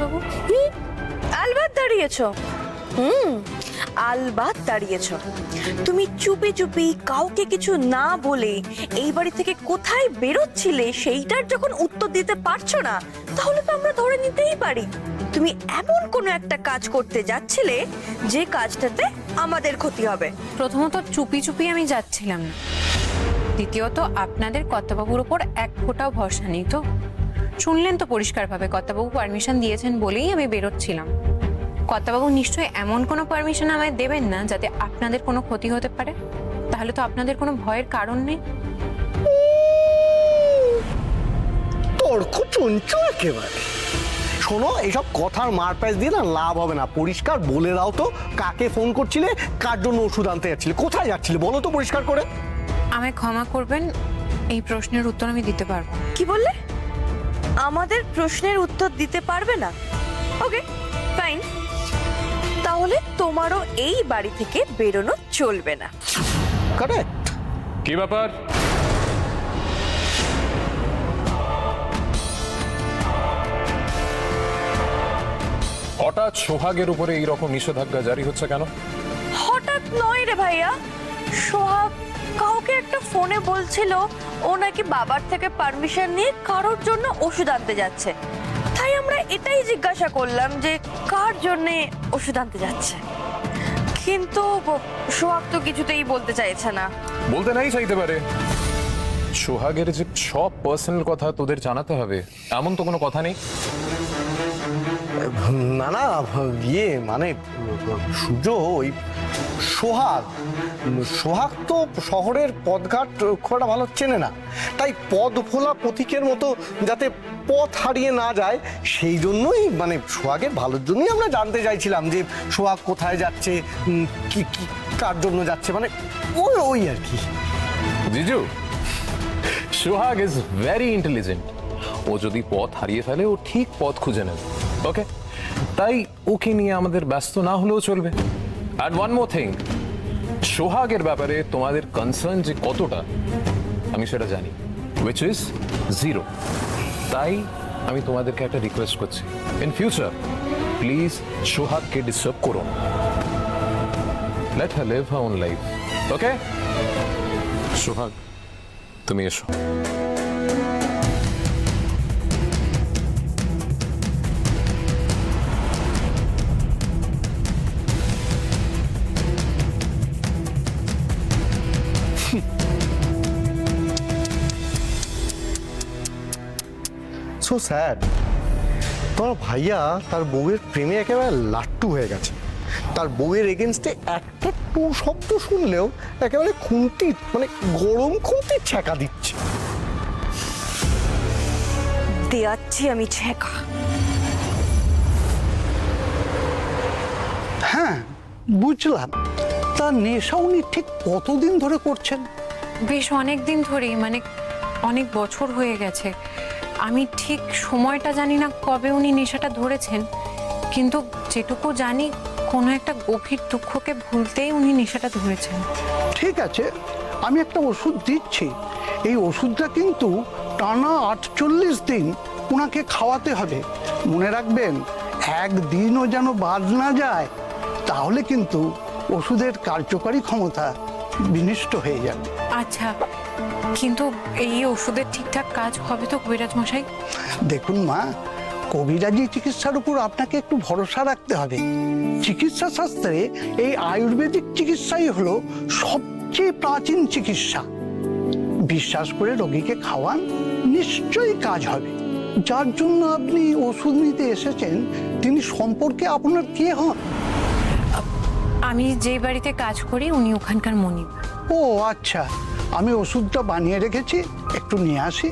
বাবু? আলবাত দাঁড়িয়েছ। আলবাত দাঁড়িয়েছ। তুমি চুপি চুপি কাউকে কিছু না বলে এই বাড়ি থেকে কোথায় বেরোচ্ছিলে সেইটার যখন উত্তর দিতে পারছো না, তাহলে তো আমরা ধরে নিতেই পারি তুমি এমন কোনো একটা কাজ করতে যাচ্ছিলে যে কাজটাতে আমাদের ক্ষতি হবে। প্রথমত চুপি চুপি আমি যাচ্ছিলাম না, দ্বিতীয়ত আপনাদের কর্তাবাবুর ওপর এক ফোঁটাও ভরসা নেই। তো শুনলেন তো পরিষ্কারভাবে কর্তাবাবু পারমিশন দিয়েছেন বলেই আমি বেরোচ্ছিলাম। কর্তাবাবু নিশ্চয়ই এমন কোনো পারমিশন আমায় দেবেন না যাতে আপনাদের কোনো ক্ষতি হতে পারে। তাহলে তো আপনাদের কোনো ভয়ের কারণ নেই। তর্ক চঞ্চল একেবারে। শোনো, এইসব কথার মারপ্যাচ দিয়ে না লাভ হবে না। পরিষ্কার বলে দাও তো, কাকে ফোন করছিলে, কার জন্য ওষুধ আনতে যাচ্ছিলে, কোথায় যাচ্ছিলে বলো তো পরিষ্কার করে। আমায় ক্ষমা করবেন, এই প্রশ্নের উত্তর আমি দিতে পারবো। কি বললে? আমাদের প্রশ্নের উত্তর দিতে পারবে না? ওকে, ফাইন। তাহলে তোমারও এই বাড়ি থেকে বেরোনো চলবে না। কারেক্ট। কি ব্যাপার? হঠাৎ সোহাগের উপরে এইরকম নিষেধাজ্ঞা জারি হচ্ছে কেন? হঠাৎ নয় রে ভাইয়া, সোহাগ কাউকে একটা ফোনে বলছিল ও নাকি বাবার থেকে পারমিশন নিয়ে কারোর জন্য ওষুধ আনতে যাচ্ছে। তাই আমরা এটাই জিজ্ঞাসা করলাম যে কার জন্য ওষুধ আনতে যাচ্ছে, কিন্তু সোহাগ তো কিছুতেই বলতে চাইছে না। বলতে নাই চাইতে পারে। সোহাগের যে সব পার্সোনাল কথা তোদের জানাতে হবে এমন তো কোনো কথা নেই। না না, ইয়ে মানে সূর্য, ওই সোহাগ সোহাগ তো শহরের পথঘাট খুব একটা ভালো চেনে না, তাই পথ ভোলা পথিকের মতো যাতে পথ হারিয়ে না যায় সেই জন্যই, মানে সোহাগের ভালোর জন্যই আমরা জানতে চাইছিলাম যে সোহাগ কোথায় যাচ্ছে, কি কি কার জন্য যাচ্ছে, মানে ওই ওই আর কি। জিজু, সোহাগ ইজ ভেরি ইন্টেলিজেন্ট। ও যদি পথ হারিয়ে ফেলে ও ঠিক পথ খুঁজে নেবে। ওকে, তাই ওকে নিয়ে আমাদের ব্যস্ত না হলেও চলবে। আর ওয়ান মোর থিং, সোহাগের ব্যাপারে তোমাদের কনসার্ন যে কতটা আমি সেটা জানি, উইচ ইজ 0। তাই আমি তোমাদেরকে একটা রিকোয়েস্ট করছি, ইন ফিউচার প্লিজ সোহাগকে ডিস্টার্ব করো না। Let her leave her own life. Okay Sohag, তুমি এসো। So sad. তোমার ভাইয়া তার বউয়ের প্রেমে একেবারে লাট্টু হয়ে গেছে। তার বউয়ের এগেনস্টে একটা টু শব্দ শুনলেও একেবারে খুন্তি, মানে গরম খুন্তির ছ্যাঁকা দিচ্ছে। দেয়াচ্ছি আমি ছ্যাঁকা। হ্যাঁ, বুঝলাম। তার নেশা উনি ঠিক কতদিন ধরে করছেন? বেশ অনেক দিন ধরেই, মানে অনেক বছর হয়ে গেছে। আমি ঠিক সময়টা জানি না কবে উনি নেশাটা ধরেছেন, কিন্তু যেটুকু জানি কোনো একটা গভীর দুঃখকে ভুলতেই উনি নেশাটা ধরেছেন। ঠিক আছে, আমি একটা ওষুধ দিচ্ছি। এই ওষুধটা কিন্তু টানা 48 দিন ওনাকে খাওয়াতে হবে। মনে রাখবেন, একদিনও যেন বাদ না যায়, তাহলে কিন্তু ওষুধের কার্যকারী ক্ষমতা বিনষ্ট হয়ে যাবে। আচ্ছা, কিন্তু এই ওষুধের ঠিকঠাক কাজ হবে তো কবিরাজ মশাই? দেখুন মা, কবিরাজি চিকিৎসার উপর আপনাকে একটু ভরসা রাখতে হবে। চিকিৎসা শাস্ত্রে এই আয়ুর্বেদিক চিকিৎসাই হলো সবচেয়ে প্রাচীন চিকিৎসা। বিশ্বাস করে রোগীকে খাওয়ান, নিশ্চয়ই কাজ হবে। যার জন্য আপনি ওষুধ নিতে এসেছেন, তিনি সম্পর্কে আপনার কে হন? আমি যে বাড়িতে কাজ করি উনি ওখানকার মনিব। ও আচ্ছা, আমি ওষুধটা বানিয়ে রেখেছি, একটু নিয়ে আসি।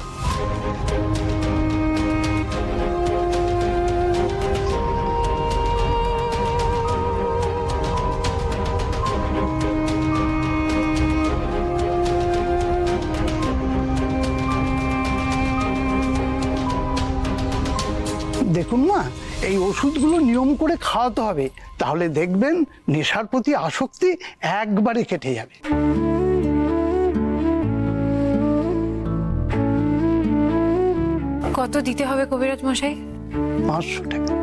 দেখুন না, এই ওষুধগুলো নিয়ম করে খাওয়াতে হবে, তাহলে দেখবেন নেশার প্রতি আসক্তি একবারে কেটে যাবে। কত দিতে হবে কবিরাজ মশাই? 500 টাকা।